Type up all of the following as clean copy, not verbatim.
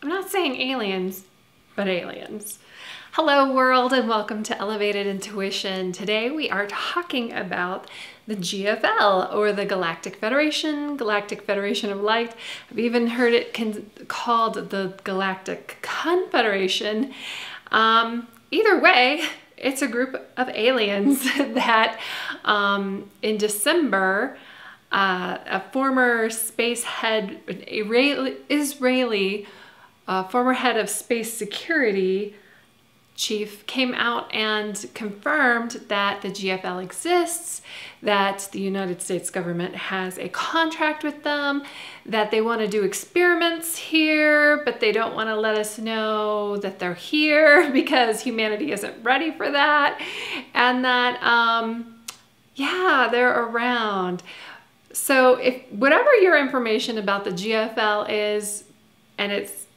I'm not saying aliens, but aliens. Hello world and welcome to Elevated Intuition. Today we are talking about the GFL, or the Galactic Federation, Galactic Federation of Light. I've even heard it called the Galactic Confederation. Either way, it's a group of aliens that in December, a former space head, Israeli former head of space security chief, came out and confirmed that the GFL exists, that the United States government has a contract with them, that they want to do experiments here, but they don't want to let us know that they're here because humanity isn't ready for that, and that, yeah, they're around. So if whatever your information about the GFL is, and it's,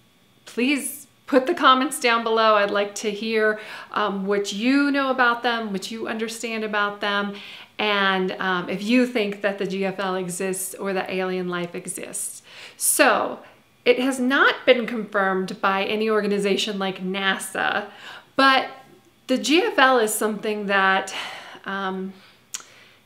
please put the comments down below. I'd like to hear what you know about them, what you understand about them, and if you think that the GFL exists or that alien life exists. So it has not been confirmed by any organization like NASA, but the GFL is something that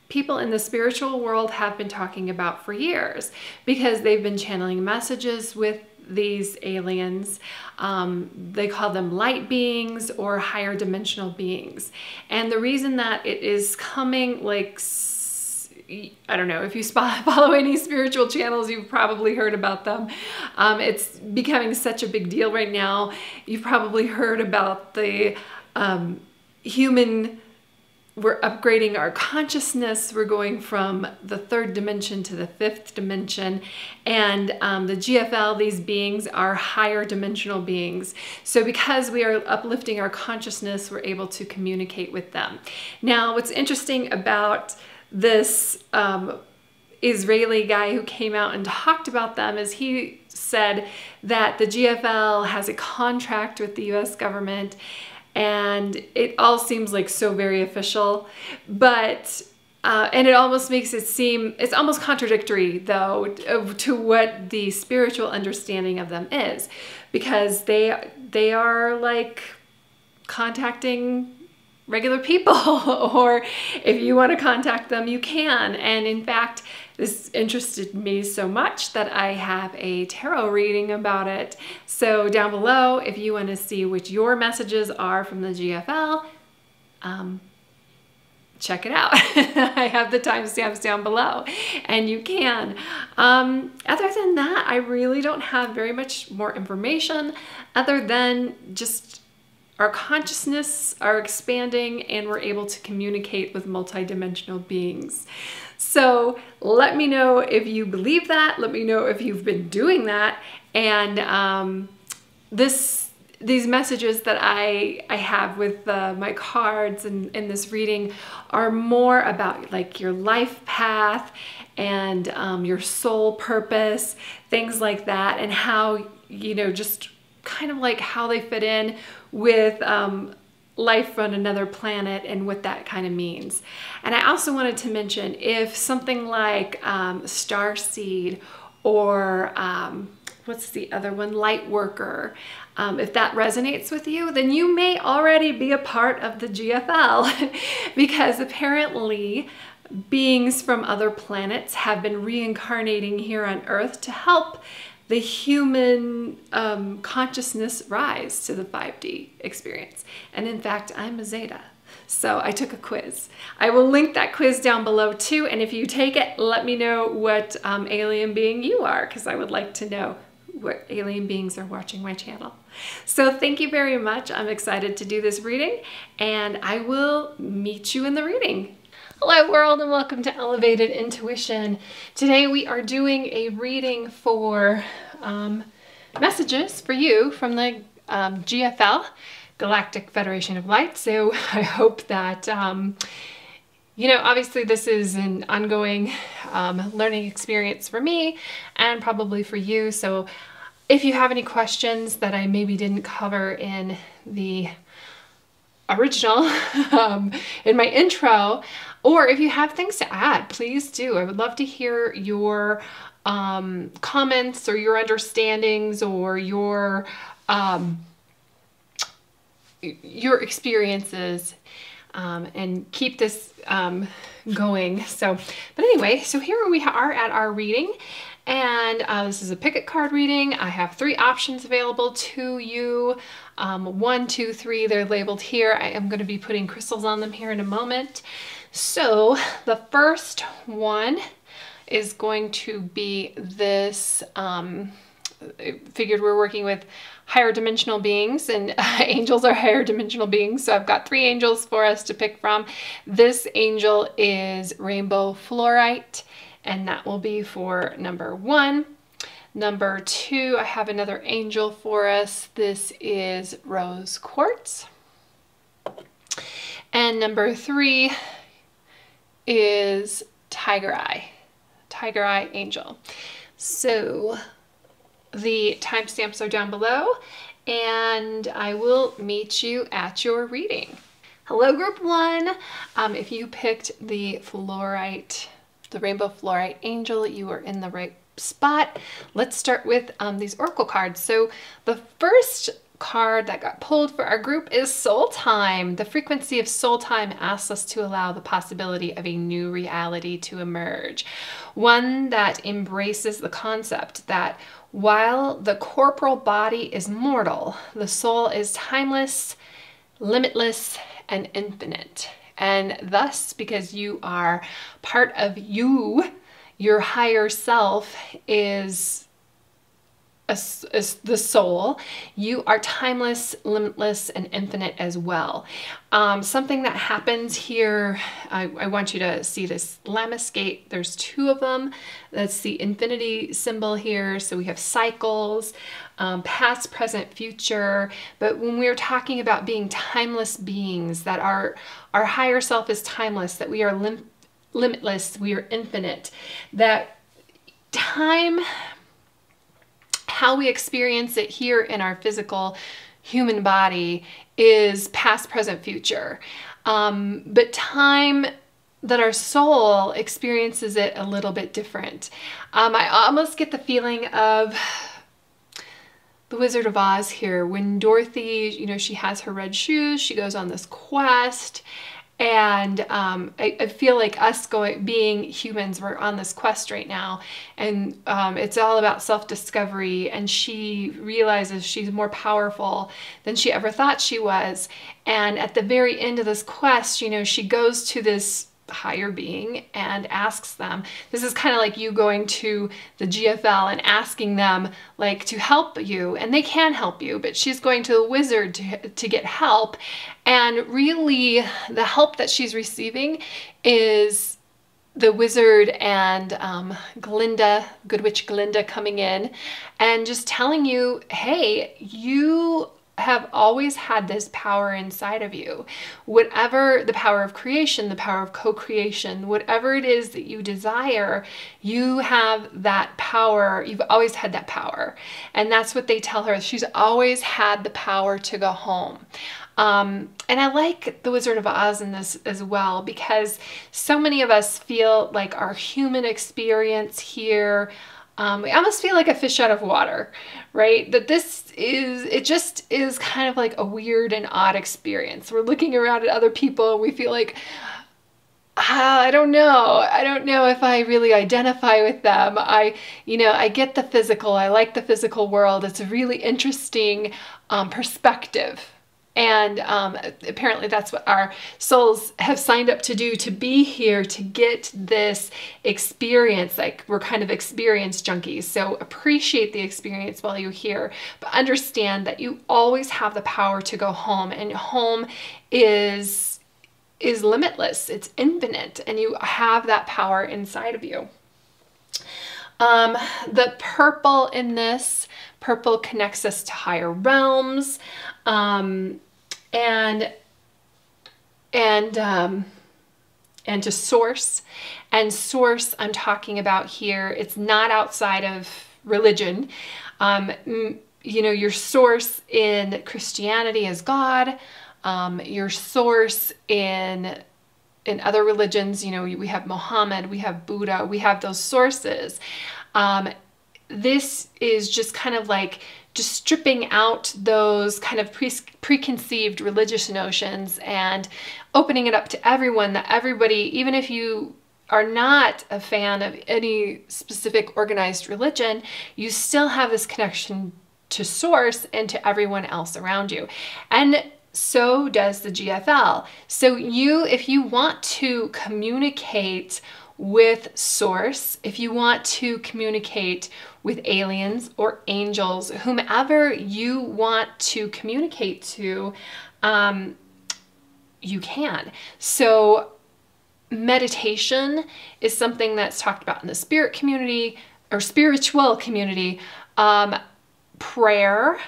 people in the spiritual world have been talking about for years, because they've been channeling messages with these aliens. They call them light beings or higher dimensional beings. And the reason that it is coming, like, I don't know, if you follow any spiritual channels, you've probably heard about them. It's becoming such a big deal right now. You've probably heard about the we're upgrading our consciousness. We're going from the third dimension to the fifth dimension. And the GFL, these beings are higher dimensional beings. So because we are uplifting our consciousness, we're able to communicate with them. Now, what's interesting about this Israeli guy who came out and talked about them is he said that the GFL has a contract with the US government, and it all seems like so very official, but and it almost makes it seem, it's almost contradictory though to what the spiritual understanding of them is, because they are like contacting regular people, or if you want to contact them, you can. And in fact, this interested me so much that I have a tarot reading about it. So down below, if you want to see what your messages are from the GFL, check it out. I have the timestamps down below, and you can. Other than that, I really don't have very much more information other than just our consciousness are expanding and we're able to communicate with multidimensional beings. So let me know if you believe that. Let me know if you've been doing that. And these messages that I have with my cards and in this reading are more about like your life path and your soul purpose, things like that, and how, you know, just kind of like how they fit in with life on another planet and what that kind of means. And I also wanted to mention, if something like starseed or what's the other one, light worker, if that resonates with you, then you may already be a part of the GFL because apparently beings from other planets have been reincarnating here on Earth to help the human consciousness rise to the 5D experience. And in fact, I'm a Zeta. So I took a quiz. I will link that quiz down below too. And if you take it, let me know what alien being you are, because I would like to know what alien beings are watching my channel. So thank you very much. I'm excited to do this reading, and I will meet you in the reading. Hello world and welcome to Elevated Intuition. Today we are doing a reading for messages for you from the GFL, Galactic Federation of Light. So I hope that, you know, obviously this is an ongoing learning experience for me and probably for you. So if you have any questions that I maybe didn't cover in the original, in my intro, Or if you have things to add, please do. I would love to hear your comments or your understandings or your experiences, and keep this going. So, but anyway, so here we are at our reading, and this is a picket card reading. I have 3 options available to you. 1, 2, 3, they're labeled here. I am going to be putting crystals on them here in a moment. So the first one is going to be this, I figured we're working with higher dimensional beings, and angels are higher dimensional beings. So I've got 3 angels for us to pick from. This angel is Rainbow Flourite, and that will be for number 1. Number 2, I have another angel for us. This is Rose Quartz. And number 3 is Tigereye angel. So the timestamps are down below, and I will meet you at your reading. Hello, group 1. If you picked the Flourite, the Rainbow Flourite angel, you are in the right spot. Let's start with these oracle cards. So the first card that got pulled for our group is Soul Time. The frequency of Soul Time asks us to allow the possibility of a new reality to emerge. One that embraces the concept that while the corporal body is mortal, the soul is timeless, limitless, and infinite. And thus, because you are part of you, your higher self is the soul, you are timeless, limitless, and infinite as well. Something that happens here, I want you to see this lamescate. There's 2 of them. That's the infinity symbol here. So we have cycles, past, present, future. But when we're talking about being timeless beings, that our higher self is timeless, that we are limitless, we are infinite, that time, how we experience it here in our physical human body, is past, present, future. But time that our soul experiences it a little bit different. I almost get the feeling of the Wizard of Oz here. When Dorothy, you know, she has her red shoes, she goes on this quest, and I feel like us being humans, we're on this quest right now, and it's all about self-discovery, and she realizes she's more powerful than she ever thought she was. And at the very end of this quest, you know, she goes to this higher being and asks them, this is kind of like you going to the GFL and asking them like to help you, and they can help you, but she's going to the wizard to get help. And really the help that she's receiving is the wizard and Good Witch Glinda coming in and just telling you, hey, you have always had this power inside of you. Whatever the power of creation, the power of co-creation, whatever it is that you desire, you have that power. You've always had that power. And that's what they tell her. She's always had the power to go home. And I like the Wizard of Oz in this as well, because so many of us feel like our human experience here, we almost feel like a fish out of water, right? That it just is kind of like a weird and odd experience. We're looking around at other people and we feel like, I don't know if I really identify with them. I get the physical. I like the physical world. It's a really interesting perspective. And apparently that's what our souls have signed up to do, to be here, to get this experience. Like, we're kind of experience junkies. So appreciate the experience while you're here, but understand that you always have the power to go home, and home is limitless. It's infinite, and you have that power inside of you. The purple in this, purple connects us to higher realms. And to source. And source, I'm talking about here, it's not outside of religion. Your source in Christianity is God. Your source in in other religions, you know, we have Muhammad, we have Buddha, we have those sources. This is just kind of like just stripping out those kind of preconceived religious notions and opening it up to everyone, that everybody, even if you are not a fan of any specific organized religion, you still have this connection to source and to everyone else around you. And so does the GFL. So if you want to communicate with source, if you want to communicate with aliens or angels, whomever you want to communicate to, you can. So meditation is something that's talked about in the spirit community or spiritual community. Prayer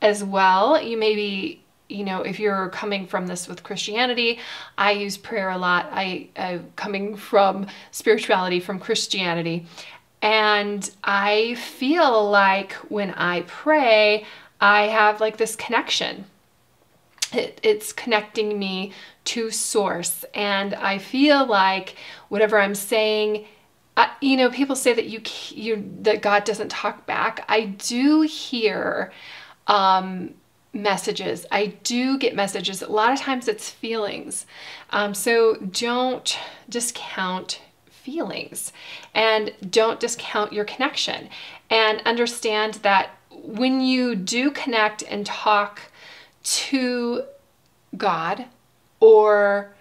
as well. You may be, you know, if you're coming from this with Christianity, I use prayer a lot. Coming from spirituality, from Christianity. And I feel like when I pray, I have like this connection. It's connecting me to source. And I feel like whatever I'm saying, you know, people say that that God doesn't talk back. I do hear messages. I do get messages. A lot of times it's feelings. So don't discount feelings and don't discount your connection, and understand that when you do connect and talk to God or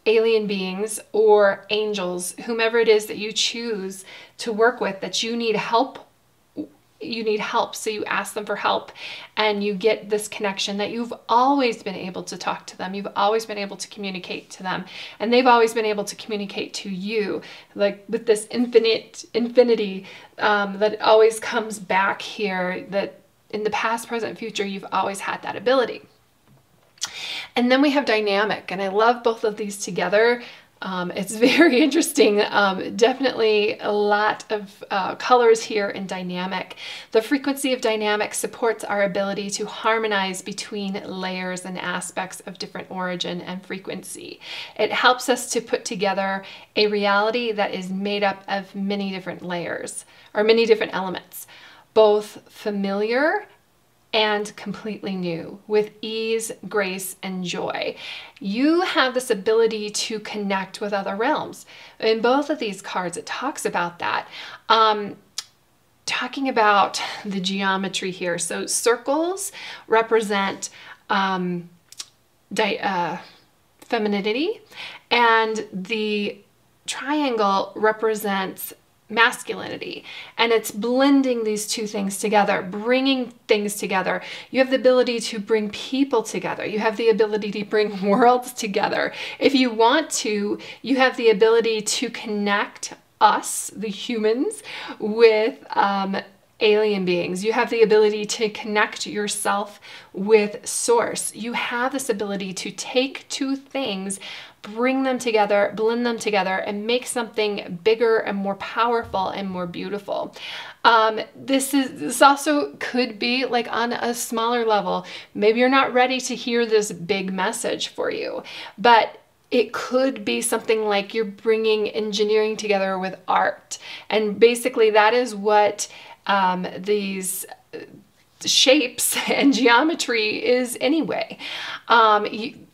alien beings or angels, whomever it is that you choose to work with, that you need help. So you ask them for help and you get this connection that you've always been able to talk to them. You've always been able to communicate to them, and they've always been able to communicate to you, like with this infinity that always comes back here, that in the past, present, future, you've always had that ability. And then we have dynamic, and I love both of these together. It's very interesting. Definitely a lot of colors here in dynamic. The frequency of dynamic supports our ability to harmonize between layers and aspects of different origin and frequency. It helps us to put together a reality that is made up of many different layers or many different elements, both familiar and completely new, with ease, grace, and joy. You have this ability to connect with other realms. In both of these cards, it talks about that. Talking about the geometry here. So circles represent femininity, and the triangle represents masculinity, and it's blending these two things together, bringing things together. You have the ability to bring people together. You have the ability to bring worlds together. If you want to, you have the ability to connect us, the humans, with alien beings. You have the ability to connect yourself with source. You have this ability to take two things, bring them together, blend them together, and make something bigger and more powerful and more beautiful. This also could be like on a smaller level. Maybe you're not ready to hear this big message for you, but it could be something like you're bringing engineering together with art. And basically that is what these shapes and geometry is anyway.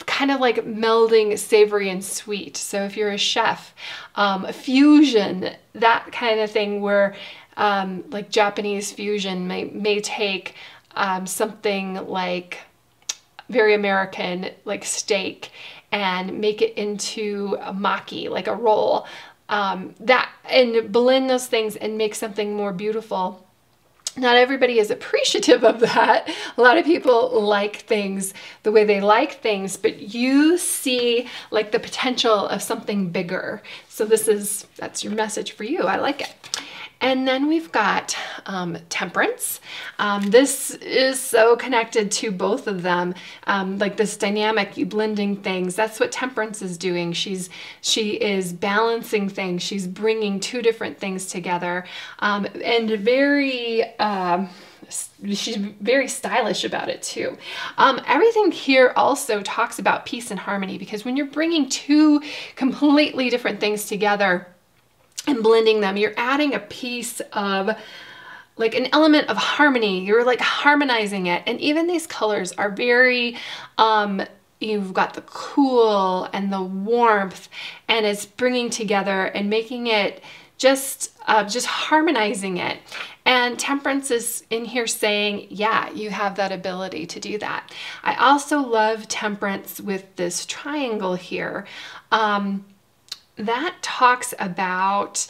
Kind of like melding savory and sweet. So if you're a chef, fusion, that kind of thing, where like Japanese fusion may take something like very American, like steak, and make it into a maki, like a roll, and blend those things and make something more beautiful. Not everybody is appreciative of that. A lot of people like things the way they like things, but you see like the potential of something bigger. So that's your message for you. I like it. And then we've got temperance. This is so connected to both of them, like this dynamic, you blending things. That's what temperance is doing. She is balancing things. She's bringing two different things together, and very she's very stylish about it too. Everything here also talks about peace and harmony, because when you're bringing two completely different things together and blending them, you're adding a piece of like an element of harmony. You're like harmonizing it. And even these colors are very, you've got the cool and the warmth, and it's bringing together and making it just harmonizing it. And Temperance is in here saying, yeah, you have that ability to do that. I also love Temperance with this triangle here. That talks about,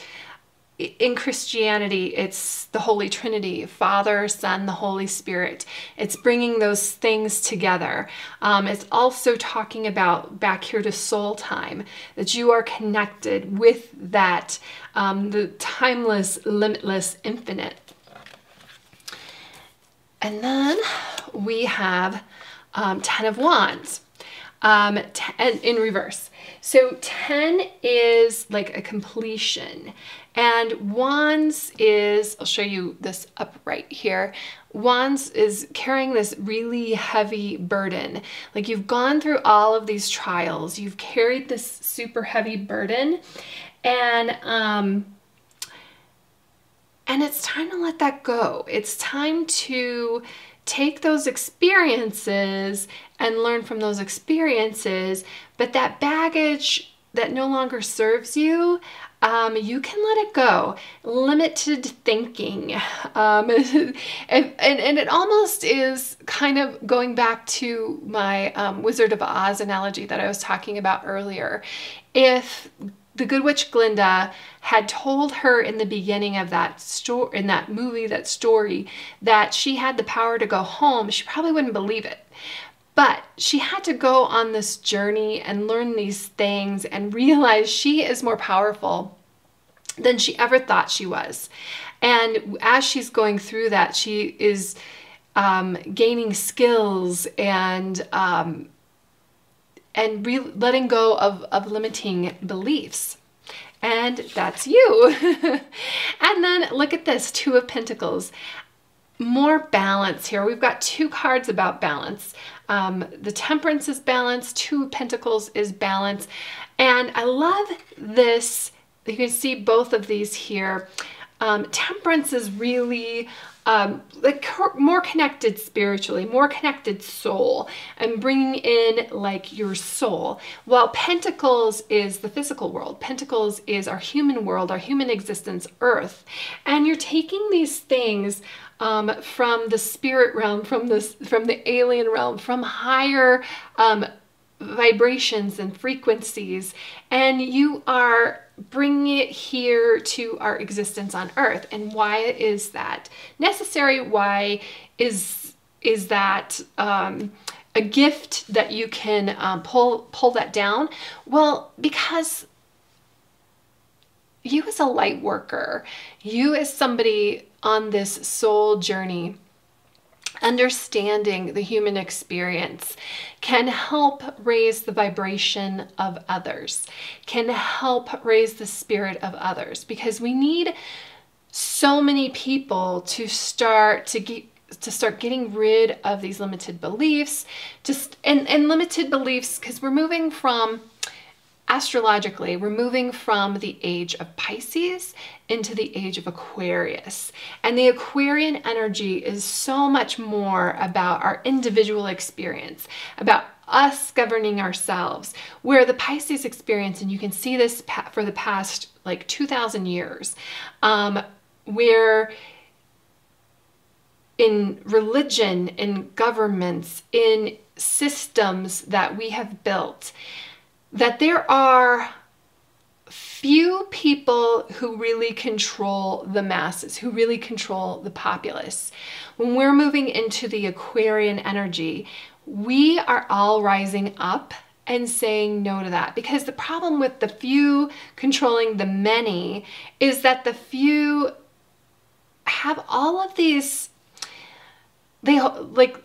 in Christianity, it's the Holy Trinity, Father, Son, the Holy Spirit. It's bringing those things together. It's also talking about back here to soul time, that you are connected with that, the timeless, limitless, infinite. And then we have 10 of Wands. 10 in reverse. So 10 is like a completion, and Wands is, I'll show you this upright here. Wands is carrying this really heavy burden. Like you've gone through all of these trials, you've carried this super heavy burden, and it's time to let that go. It's time to take those experiences and learn from those experiences, but that baggage that no longer serves you, you can let it go. Limited thinking. And it almost is kind of going back to my Wizard of Oz analogy that I was talking about earlier. If the Good Witch Glinda had told her in the beginning of that story, in that movie, that story, that she had the power to go home, she probably wouldn't believe it. But she had to go on this journey and learn these things and realize she is more powerful than she ever thought she was. And as she's going through that, she is gaining skills and letting go of limiting beliefs. And that's you. And then look at this, Two of Pentacles. More balance here. We've got two cards about balance. The Temperance is balance, Two of Pentacles is balance. And I love this. You can see both of these here. Temperance is really like more connected spiritually, more connected soul, and bringing in like your soul. While Pentacles is the physical world. Pentacles is our human world, our human existence, Earth. And you're taking these things from the spirit realm, from the alien realm, from higher vibrations and frequencies, and you are bringing it here to our existence on Earth. And why is that necessary? Why is that a gift that you can pull that down? Well, because you as a light worker, you as somebody on this soul journey, understanding the human experience can help raise the vibration of others, can help raise the spirit of others, because we need so many people to start getting rid of these limited beliefs, and limited beliefs, because we're moving from, astrologically, we're moving from the age of Pisces into the age of Aquarius. And the Aquarian energy is so much more about our individual experience, about us governing ourselves, where the Pisces experience, and you can see this for the past like 2,000 years, where in religion, in governments, in systems that we have built, that there are few people who really control the masses, who really control the populace. When we're moving into the Aquarian energy, we are all rising up and saying no to that. Because the problem with the few controlling the many is that the few have all of these, they like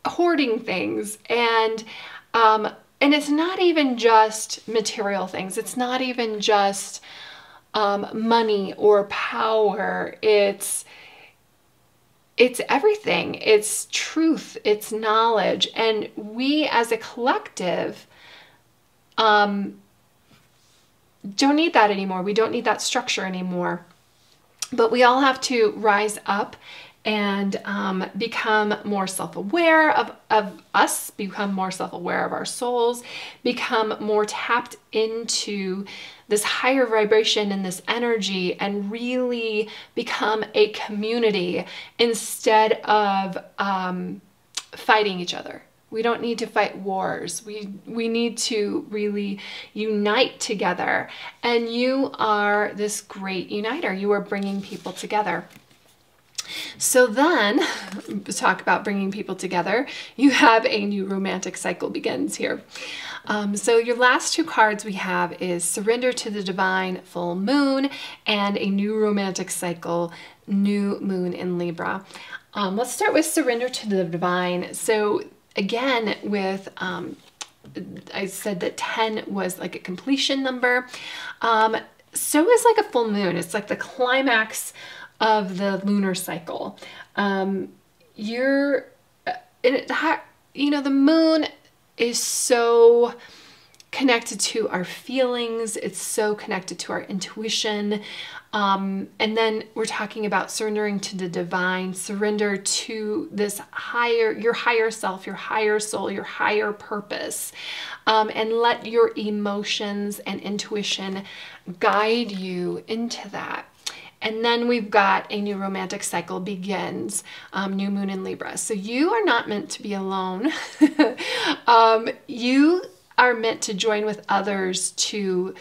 hoarding things, and it's not even just material things. It's not even just money or power. It's it's everything. It's truth, it's knowledge. And we as a collective don't need that anymore. We don't need that structure anymore. But we all have to rise up and become more self-aware of us, become more self-aware of our souls, become more tapped into this higher vibration and this energy, and really become a community instead of fighting each other. We don't need to fight wars. We need to really unite together. And you are this great uniter. You are bringing people together. So then, talk about bringing people together, you have a new romantic cycle begins here. So your last two cards we have is Surrender to the Divine, Full Moon, and a new romantic cycle, New Moon in Libra. Let's start with Surrender to the Divine. So again, with I said that 10 was like a completion number. So is like a full moon. It's like the climax of the lunar cycle. The moon is so connected to our feelings. It's so connected to our intuition. And then we're talking about surrendering to the divine, surrender to this your higher self, your higher soul, your higher purpose, and let your emotions and intuition guide you into that. And then we've got a new romantic cycle begins, new moon in Libra. So you are not meant to be alone. You are meant to join with others to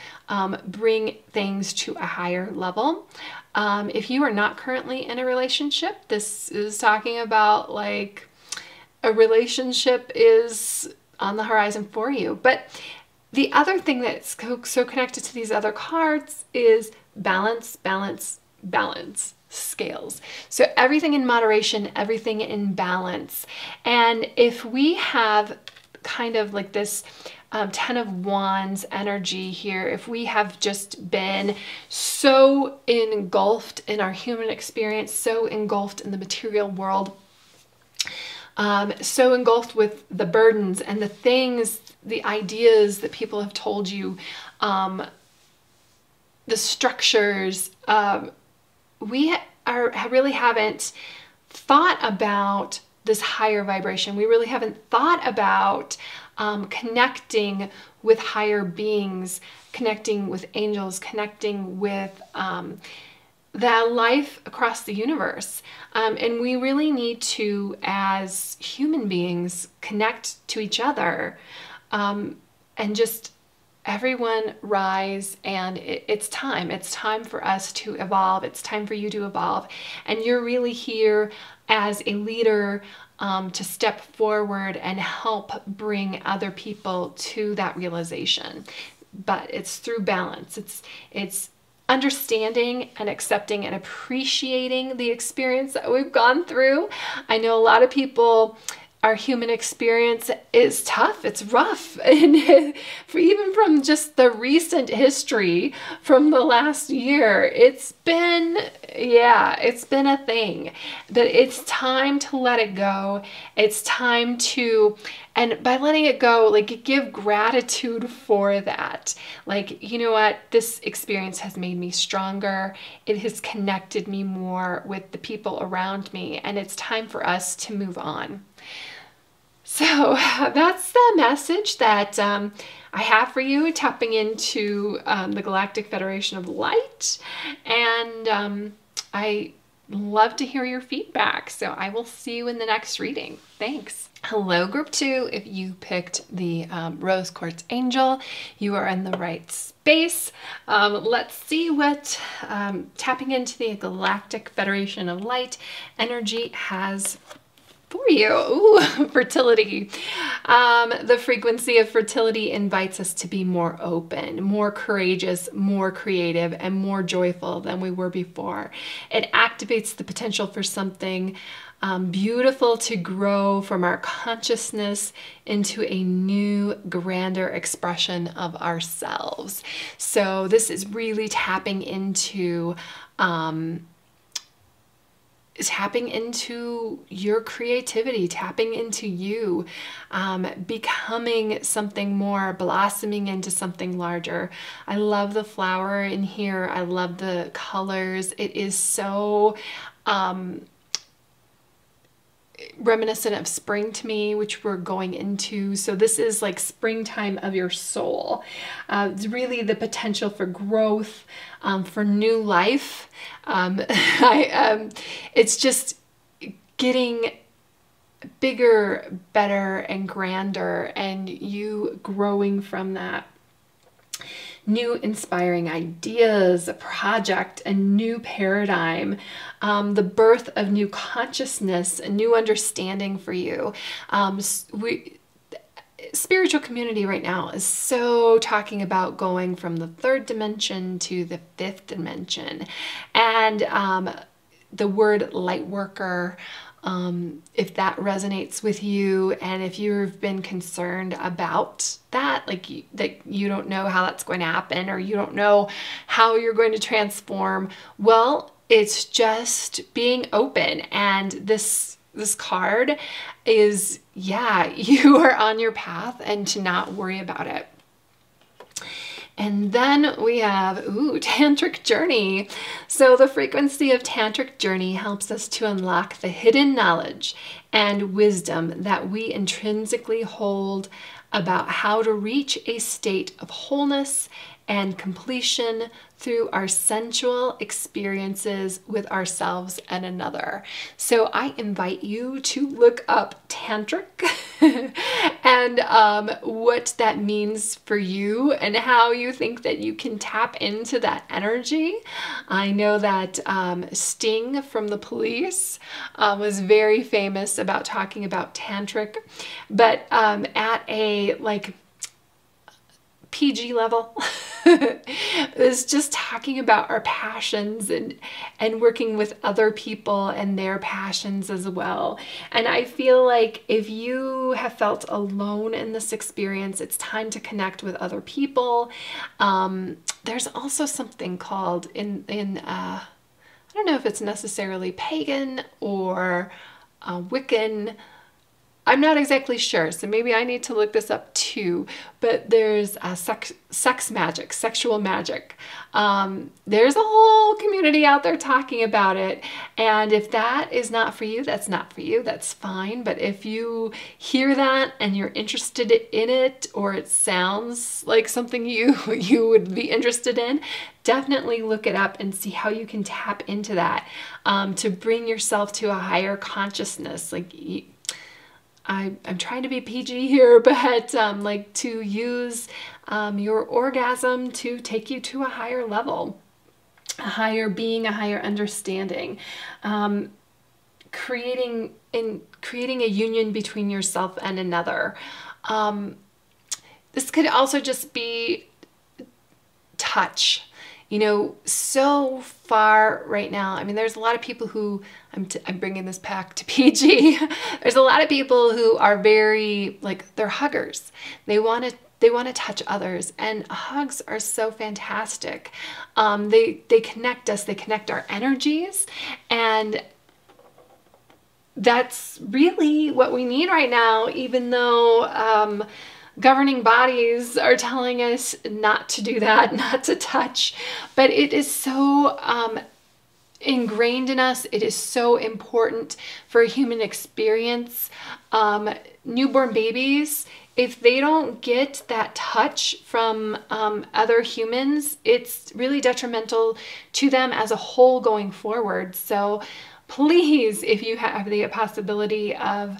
bring things to a higher level. If you are not currently in a relationship, this is talking about like a relationship is on the horizon for you. But the other thing that's so connected to these other cards is balance, balance, balance, scales. So everything in moderation, everything in balance. And if we have kind of like this 10 of Wands energy here, if we have just been so engulfed in our human experience, so engulfed in the material world, so engulfed with the burdens and the things, the ideas that people have told you, the structures, we really haven't thought about this higher vibration. We really haven't thought about connecting with higher beings, connecting with angels, connecting with the life across the universe. And we really need to, as human beings, connect to each other and just everyone rise. And it's time. It's time for us to evolve. It's time for you to evolve. And you're really here as a leader to step forward and help bring other people to that realization. But it's through balance. It's understanding and accepting and appreciating the experience that we've gone through. I know a lot of people, our human experience is tough, it's rough. And for even from just the recent history from the last year, it's been a thing. But it's time to let it go. It's time to, and by letting it go, like, give gratitude for that. Like, you know what? This experience has made me stronger. It has connected me more with the people around me, and it's time for us to move on. So that's the message that I have for you, tapping into the Galactic Federation of Light. And I love to hear your feedback. So I will see you in the next reading. Thanks. Hello, Group 2. If you picked the Rose Quartz Angel, you are in the right space. Let's see what tapping into the Galactic Federation of Light energy has for you. Ooh, fertility. The frequency of fertility invites us to be more open, more courageous, more creative, and more joyful than we were before. It activates the potential for something beautiful to grow from our consciousness into a new, grander expression of ourselves. So this is really tapping into tapping into your creativity, tapping into you, becoming something more, blossoming into something larger. I love the flower in here. I love the colors. It is so reminiscent of spring to me, which we're going into. So this is like springtime of your soul. It's really the potential for growth, for new life. It's just getting bigger, better, and grander, and you growing from that. New inspiring ideas, a project, a new paradigm, the birth of new consciousness, a new understanding for you. Spiritual community right now is so talking about going from the third dimension to the fifth dimension. And the word light worker, if that resonates with you, and if you've been concerned about that, like you don't know how that's going to happen, or you don't know how you're going to transform, well, it's just being open. And this card is, yeah, you are on your path, and to not worry about it. And then we have, Tantric Journey. So the frequency of Tantric Journey helps us to unlock the hidden knowledge and wisdom that we intrinsically hold about how to reach a state of wholeness and completion through our sensual experiences with ourselves and another. So I invite you to look up Tantric and what that means for you and how you think that you can tap into that energy. I know that Sting from The Police was very famous about talking about Tantric, but at a like PG level. It's just talking about our passions and working with other people and their passions as well. And I feel like if you have felt alone in this experience, it's time to connect with other people. There's also something called in I don't know if it's necessarily pagan or Wiccan. I'm not exactly sure, so maybe I need to look this up too, but there's sex magic, sexual magic. There's a whole community out there talking about it, and if that is not for you, that's not for you, that's fine. But if you hear that and you're interested in it, or it sounds like something you would be interested in, definitely look it up and see how you can tap into that to bring yourself to a higher consciousness. Like, I'm trying to be PG here, but like to use your orgasm to take you to a higher level, a higher being, a higher understanding, creating a union between yourself and another. This could also just be touch. You know, so far right now, I mean, there's a lot of people who, I'm bringing this back to PG. There's a lot of people who are very, like, they're huggers. They want to touch others, and hugs are so fantastic. They connect us, they connect our energies, and that's really what we need right now, even though governing bodies are telling us not to do that, not to touch. But it is so ingrained in us. It is so important for a human experience. Newborn babies, if they don't get that touch from other humans, it's really detrimental to them as a whole going forward. So please, if you have the possibility of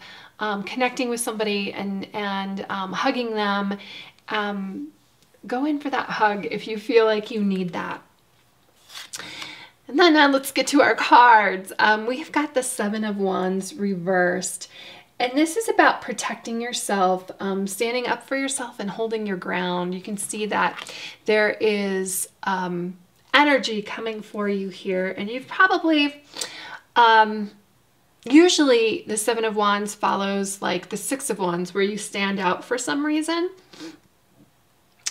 connecting with somebody and hugging them, go in for that hug if you feel like you need that. And then let's get to our cards. We've got the Seven of Wands reversed. And this is about protecting yourself, standing up for yourself and holding your ground. You can see that there is energy coming for you here. And you've probably... usually the Seven of Wands follows like the Six of Wands, where you stand out for some reason.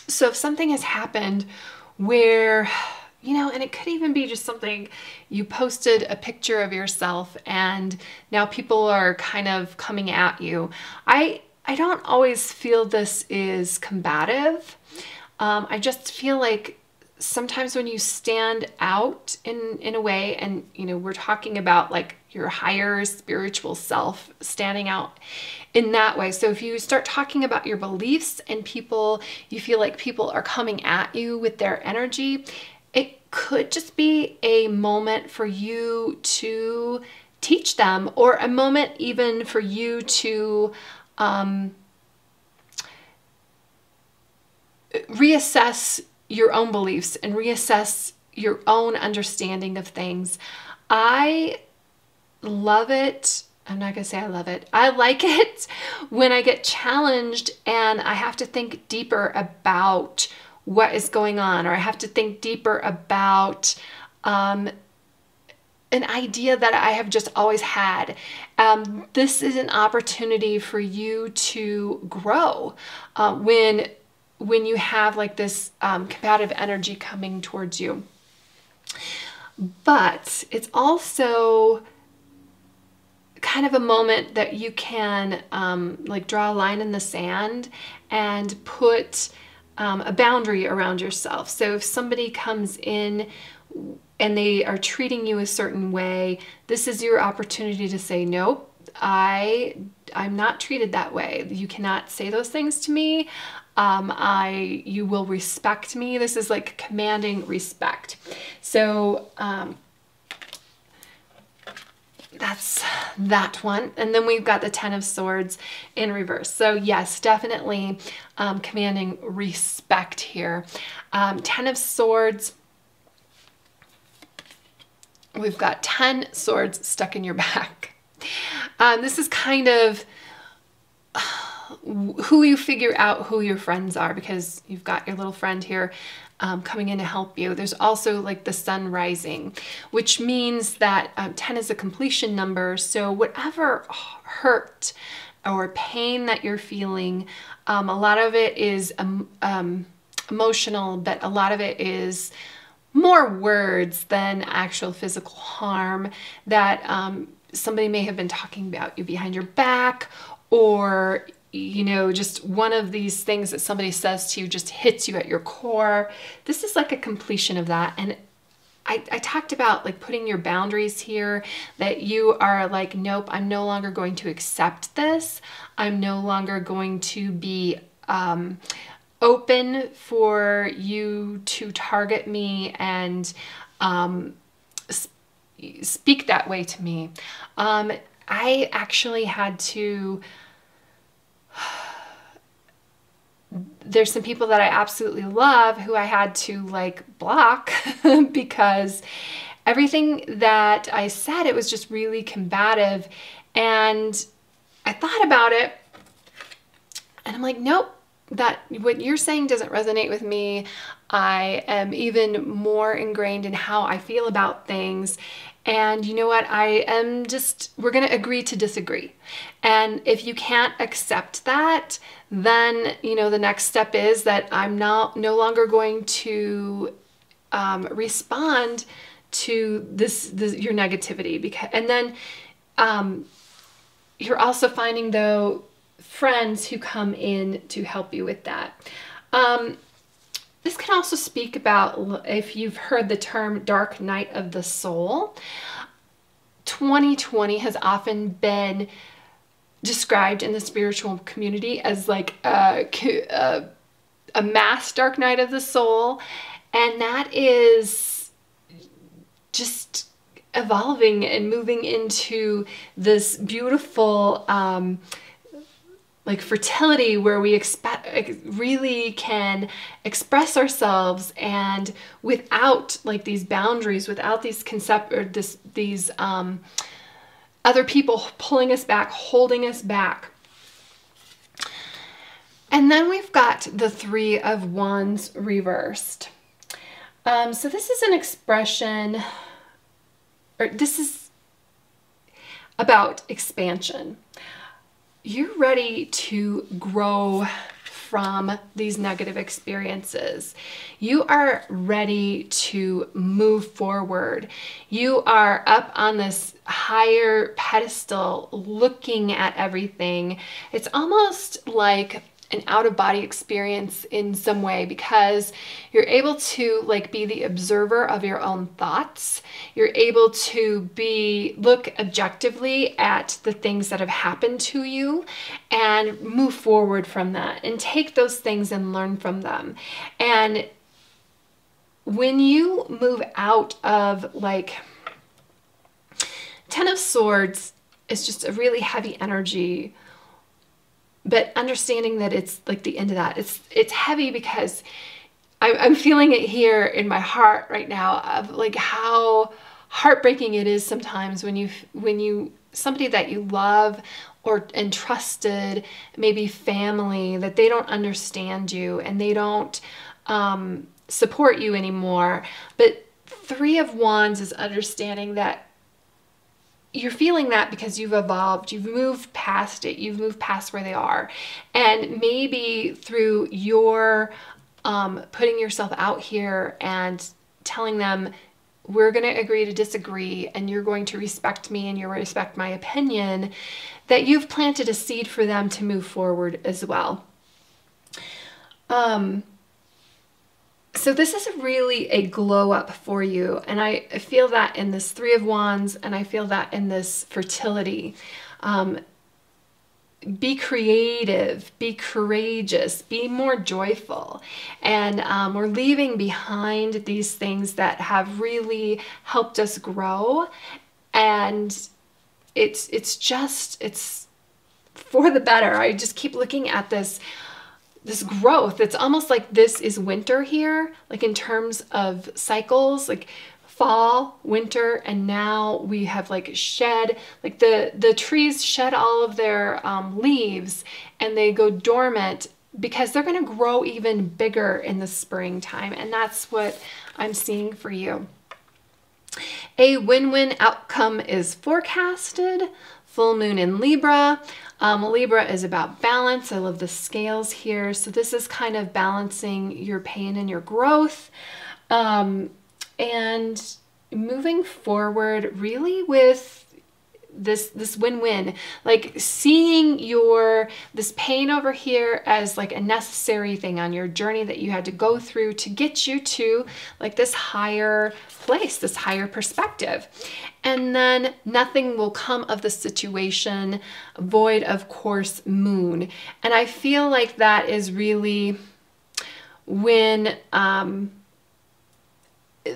So if something has happened where you know, and it could even be just something you posted a picture of yourself and now people are kind of coming at you. I don't always feel this is combative. I just feel like sometimes when you stand out in a way, and you know, we're talking about like your higher spiritual self standing out in that way. So if you start talking about your beliefs and people, you feel like people are coming at you with their energy, it could just be a moment for you to teach them, or a moment even for you to reassess your own beliefs and reassess your own understanding of things. I love it. I'm not going to say I love it. I like it when I get challenged and I have to think deeper about what is going on, or I have to think deeper about an idea that I have just always had. This is an opportunity for you to grow when you have like this combative energy coming towards you. But it's also kind of a moment that you can like draw a line in the sand and put a boundary around yourself. So if somebody comes in and they are treating you a certain way, this is your opportunity to say, nope, I'm not treated that way. You cannot say those things to me. You will respect me. This is like commanding respect. So that's that one. And then we've got the Ten of Swords in reverse. So yes, definitely commanding respect here. Ten of Swords. We've got 10 swords stuck in your back. This is kind of who you figure out who your friends are, because you've got your little friend here coming in to help you. There's also like the sun rising, which means that 10 is a completion number. So whatever hurt or pain that you're feeling, a lot of it is emotional, but a lot of it is more words than actual physical harm that somebody may have been talking about you behind your back, or you know, just one of these things that somebody says to you just hits you at your core. This is like a completion of that. And I talked about like putting your boundaries here, that you are like, nope, I'm no longer going to accept this. I'm no longer going to be open for you to target me and speak that way to me. I actually had to, there's some people that I absolutely love who I had to like block because everything that I said, it was just really combative. And I thought about it and I'm like, nope, that what you're saying doesn't resonate with me. I am even more ingrained in how I feel about things. And you know what? We're going to agree to disagree. And if you can't accept that, then, you know, the next step is that I'm no longer going to respond to your negativity. And then you're also finding, though, friends who come in to help you with that. This can also speak about, if you've heard the term dark night of the soul. 2020 has often been described in the spiritual community as like a mass dark night of the soul. And that is just evolving and moving into this beautiful like fertility, where we really can express ourselves, and without like these boundaries, without these these other people pulling us back, holding us back. And then we've got the Three of Wands reversed. So this is an expression, or this is about expansion. You're ready to grow from these negative experiences. You are ready to move forward. You are up on this higher pedestal looking at everything. It's almost like an out-of-body experience in some way, because you're able to like be the observer of your own thoughts. You're able to look objectively at the things that have happened to you and move forward from that and take those things and learn from them. And when you move out of like Ten of Swords is just a really heavy energy, but understanding that it's like the end of that, it's heavy because I'm feeling it here in my heart right now of like how heartbreaking it is sometimes when you somebody that you love and trusted, maybe family, that they don't understand you and they don't support you anymore. But Three of Wands is understanding that you're feeling that because you've evolved, you've moved past it, you've moved past where they are. And maybe through your putting yourself out here and telling them, we're going to agree to disagree and you're going to respect me and you'll respect my opinion, that you've planted a seed for them to move forward as well. So this is really a glow up for you. And I feel that in this Three of Wands, and I feel that in this fertility. Be creative, be courageous, be more joyful. And we're leaving behind these things that have really helped us grow. And it's for the better. I just keep looking at this growth. It's almost like this is winter here, like in terms of cycles, like fall, winter, and now we have like shed, like the trees shed all of their leaves and they go dormant because they're going to grow even bigger in the springtime. And that's what I'm seeing for you. A win-win outcome is forecasted. Full moon in Libra. Libra is about balance. I love the scales here. So this is kind of balancing your pain and your growth. And moving forward really with this win-win, like seeing this pain over here as like a necessary thing on your journey that you had to go through to get you to like this higher place, this higher perspective. And then nothing will come of the situation void of course moon. And I feel like that is really when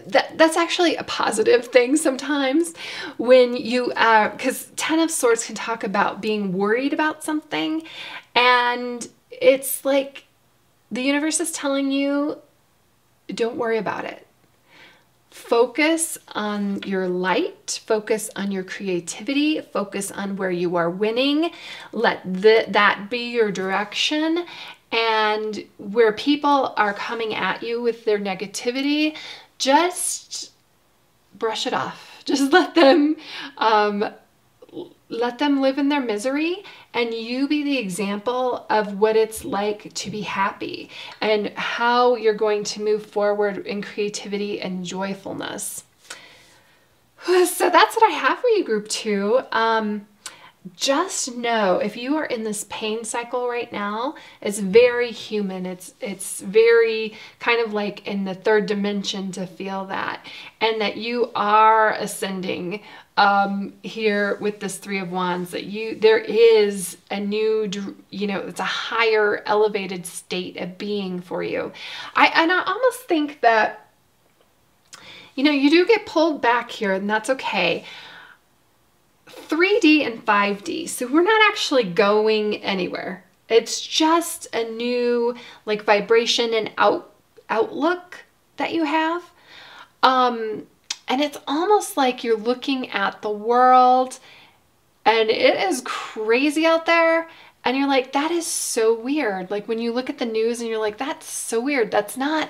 that's actually a positive thing sometimes when you because Ten of Swords can talk about being worried about something, and it's like the universe is telling you, don't worry about it. Focus on your light, focus on your creativity, focus on where you are winning. Let that be your direction. And where people are coming at you with their negativity, just brush it off. Just let them live in their misery, and you be the example of what it's like to be happy and how you're going to move forward in creativity and joyfulness. So that's what I have for you, group 2. Just know if you are in this pain cycle right now, it's very human. It's very kind of like in the third dimension to feel that, and that you are ascending here with this Three of Wands, that there is a new, it's a higher elevated state of being for you. I almost think that, you do get pulled back here, and that's okay. 3D and 5D. So we're not actually going anywhere. It's just a new like vibration and outlook that you have. And it's almost like you're looking at the world and it is crazy out there. And you're like, that is so weird. Like when you look at the news and you're like, that's so weird. That's not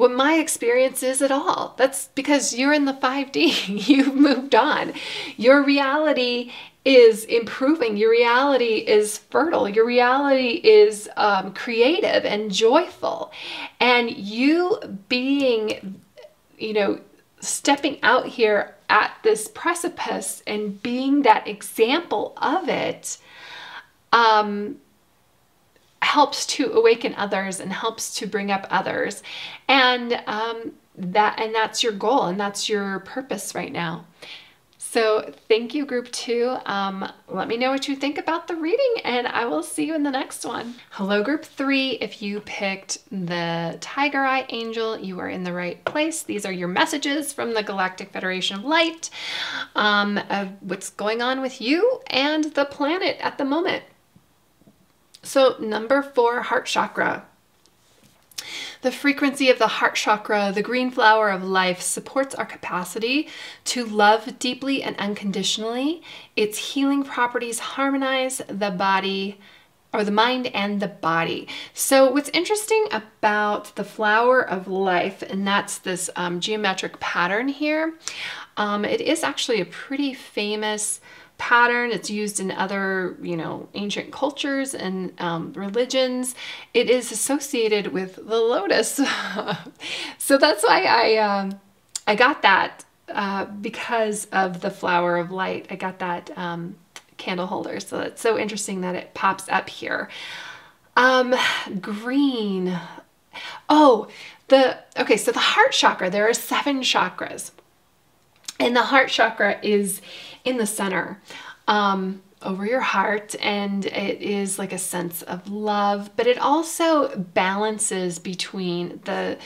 what my experience is at all. That's because you're in the 5D. You've moved on. Your reality is improving. Your reality is fertile. Your reality is creative and joyful. And you being, you know, stepping out here at this precipice and being that example of it, helps to awaken others and helps to bring up others. And that's your goal, and that's your purpose right now. So thank you, group 2. Let me know what you think about the reading, and I will see you in the next one. Hello, group 3. If you picked the Tigereye angel, you are in the right place. These are your messages from the Galactic Federation of Light, of what's going on with you and the planet at the moment. So number 4, heart chakra. The frequency of the heart chakra, the green flower of life, supports our capacity to love deeply and unconditionally. Its healing properties harmonize the body, or the mind and the body. So what's interesting about the flower of life, and that's this geometric pattern here, it is actually a pretty famous pattern. It's used in other, you know, ancient cultures and religions. It is associated with the lotus. So that's why I got that because of the flower of light. I got that candle holder. So it's so interesting that it pops up here. Green. Oh, okay, so the heart chakra, there are 7 chakras. And the heart chakra is in the center, over your heart, and it is like a sense of love, but it also balances between the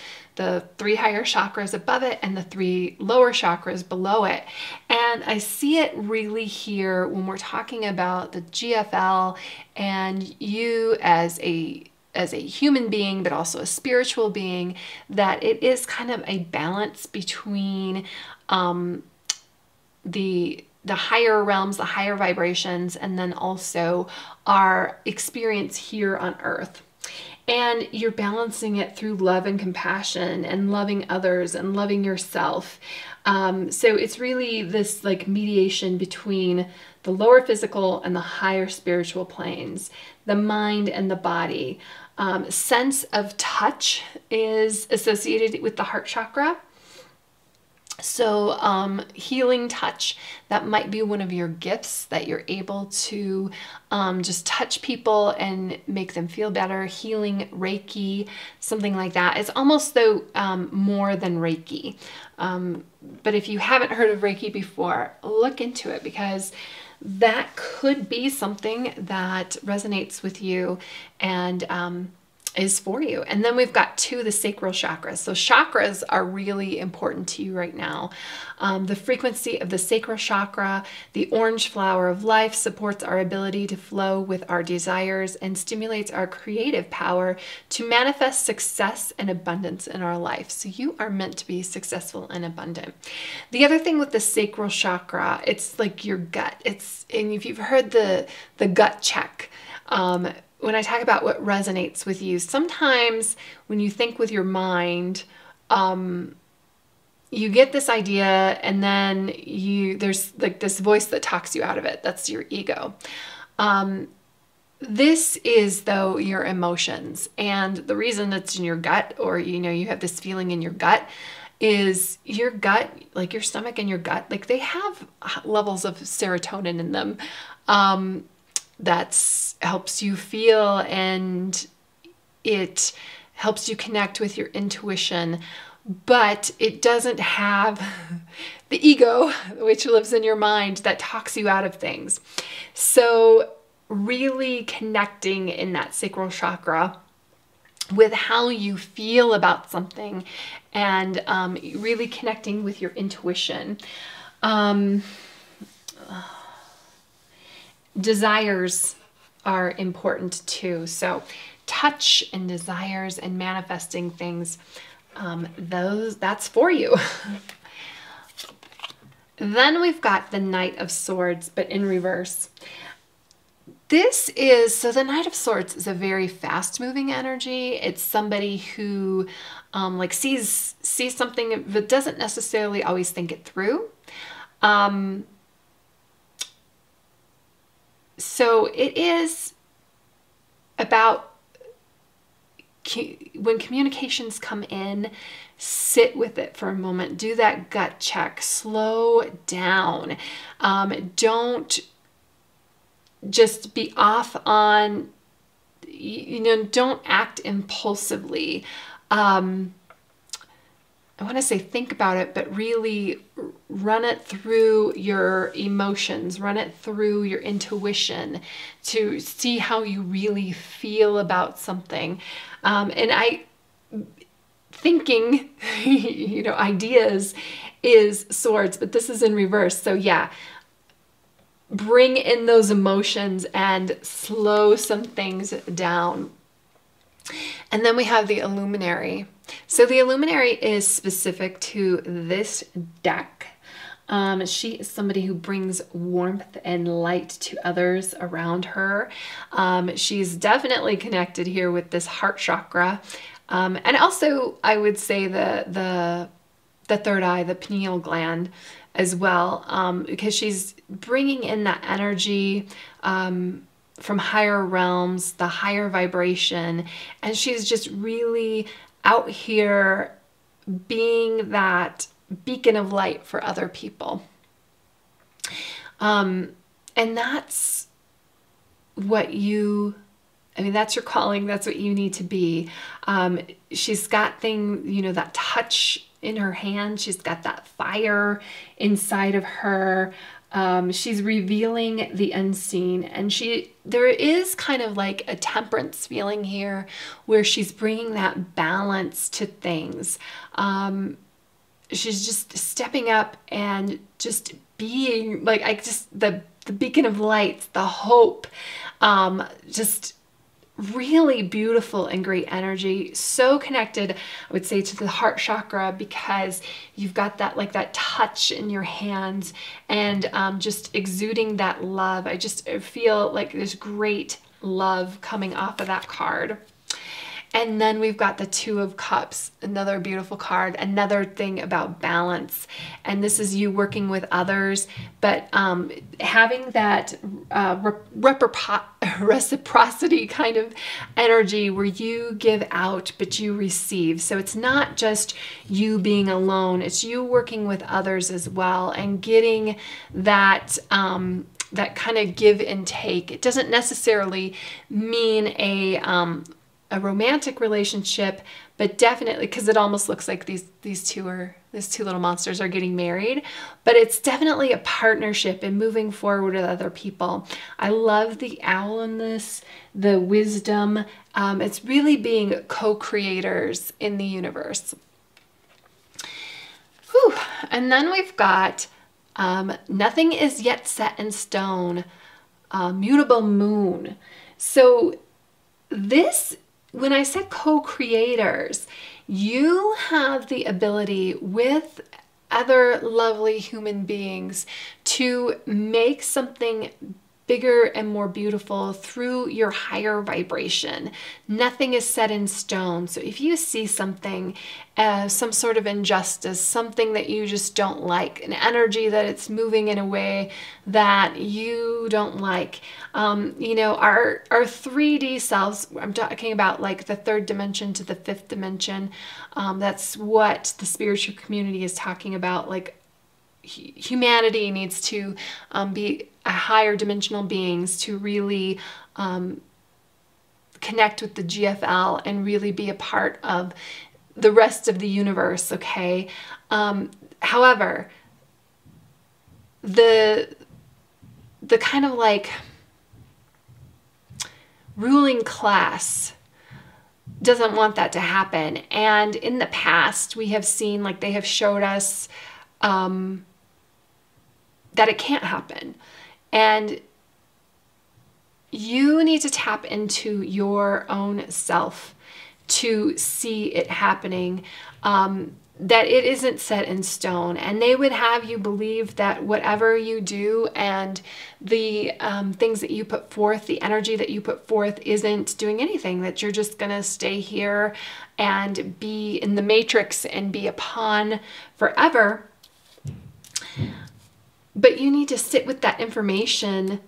3 higher chakras above it and the 3 lower chakras below it. And I see it really here when we're talking about the GFL and you as a human being, but also a spiritual being, that it is kind of a balance between the higher realms, the higher vibrations, and then also our experience here on Earth. And you're balancing it through love and compassion and loving others and loving yourself. So it's really this like mediation between the lower physical and the higher spiritual planes, the mind and the body. Sense of touch is associated with the heart chakra. So healing touch, that might be one of your gifts, that you're able to just touch people and make them feel better. Healing Reiki, something like that. It's almost though more than Reiki. But if you haven't heard of Reiki before, look into it, because that could be something that resonates with you and is for you. And then we've got 2, the sacral chakras. So chakras are really important to you right now. The frequency of the sacral chakra, the orange flower of life, supports our ability to flow with our desires and stimulates our creative power to manifest success and abundance in our life. So you are meant to be successful and abundant. The other thing with the sacral chakra, it's like your gut. And if you've heard the gut check, when I talk about what resonates with you, sometimes when you think with your mind, you get this idea and then there's like this voice that talks you out of it. That's your ego. This is though your emotions, and the reason it's in your gut, or you have this feeling in your gut, is your gut, like your stomach and your gut, like they have levels of serotonin in them. That helps you feel, and it helps you connect with your intuition, but it doesn't have the ego, which lives in your mind, that talks you out of things. So really connecting in that sacral chakra with how you feel about something, and really connecting with your intuition. Desires are important too. So touch and desires and manifesting things, that's for you. Then we've got the Knight of Swords, but in reverse. This is, so the Knight of Swords is a very fast moving energy. It's somebody who like sees something but doesn't necessarily always think it through. So it is about when communications come in, sit with it for a moment, do that gut check, slow down. Don't just be off on, don't act impulsively. I want to say think about it, but really run it through your emotions, run it through your intuition to see how you really feel about something. Thinking, ideas is swords, but this is in reverse. So yeah, bring in those emotions and slow some things down. And then we have the Illuminary. So the Illuminary is specific to this deck. She is somebody who brings warmth and light to others around her. She's definitely connected here with this heart chakra. And also, I would say the third eye, the pineal gland as well, because she's bringing in that energy from higher realms, the higher vibration, and she's just really out here being that beacon of light for other people. And that's what that's your calling. That's what you need to be. She's got that touch in her hand. She's got that fire inside of her. She's revealing the unseen, and there is kind of like a temperance feeling here where she's bringing that balance to things. She's just stepping up and just being like, the beacon of light, the hope, just really beautiful and great energy. So connected, I would say, to the heart chakra, because you've got that touch in your hands and just exuding that love. I feel like there's great love coming off of that card. And then we've got the Two of Cups, another beautiful card, another thing about balance. And this is you working with others, but having that reciprocity kind of energy where you give out, but you receive. So it's not just you being alone, it's you working with others as well and getting that that kind of give and take. It doesn't necessarily mean a romantic relationship, but definitely, because it almost looks like these two little monsters are getting married, but it's definitely a partnership and moving forward with other people. I love the owl in this, the wisdom. It's really being co-creators in the universe. Whew. And then we've got nothing is yet set in stone, mutable moon. So this, when I said co-creators, you have the ability with other lovely human beings to make something bigger and more beautiful through your higher vibration. Nothing is set in stone. So if you see something, some sort of injustice, something that you just don't like, an energy that it's moving in a way that you don't like, our 3D selves, I'm talking about like the third dimension to the fifth dimension. That's what the spiritual community is talking about. Like, humanity needs to be a higher dimensional beings to really connect with the GFL and really be a part of the rest of the universe, okay? However, the kind of like ruling class doesn't want that to happen. And in the past, we have seen, like, they have showed us that it can't happen. And you need to tap into your own self to see it happening. that it isn't set in stone, and they would have you believe that whatever you do and the things that you put forth, the energy that you put forth isn't doing anything, that you're just gonna stay here and be in the matrix and be a pawn forever. But you need to sit with that information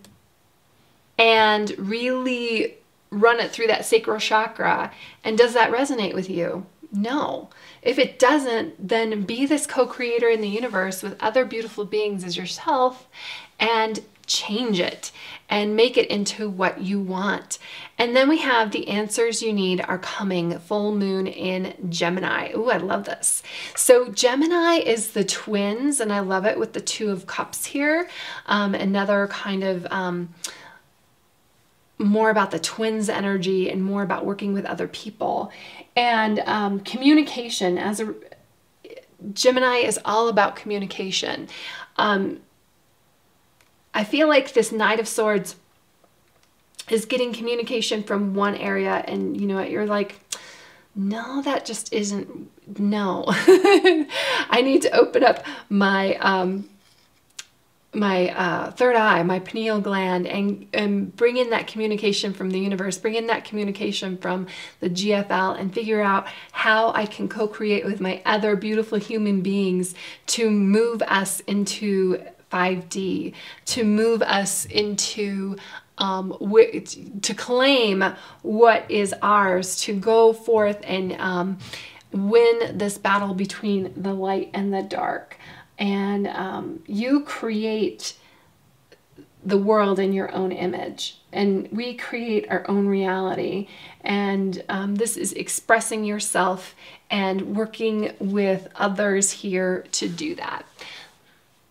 and really run it through that sacral chakra. And does that resonate with you? No. If it doesn't, then be this co-creator in the universe with other beautiful beings as yourself and change it and make it into what you want. And then we have the answers you need are coming. Full moon in Gemini. Ooh, I love this. So Gemini is the twins, and I love it with the Two of Cups here. Another kind of more about the twins energy and more about working with other people. And communication, as a Gemini is all about communication. I feel like this Knight of Swords is getting communication from one area, and you know what, you're like, no, that just isn't, no. I need to open up my my third eye, my pineal gland, and bring in that communication from the universe, bring in that communication from the GFL, and figure out how I can co-create with my other beautiful human beings to move us into 5D, to move us into to claim what is ours, to go forth and win this battle between the light and the dark. And you create the world in your own image, and we create our own reality. And this is expressing yourself and working with others here to do that.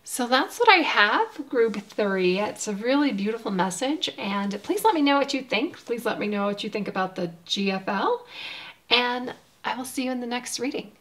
So that's what I have, group 3. It's a really beautiful message, and please let me know what you think. Please let me know what you think about the GFL, and I will see you in the next reading.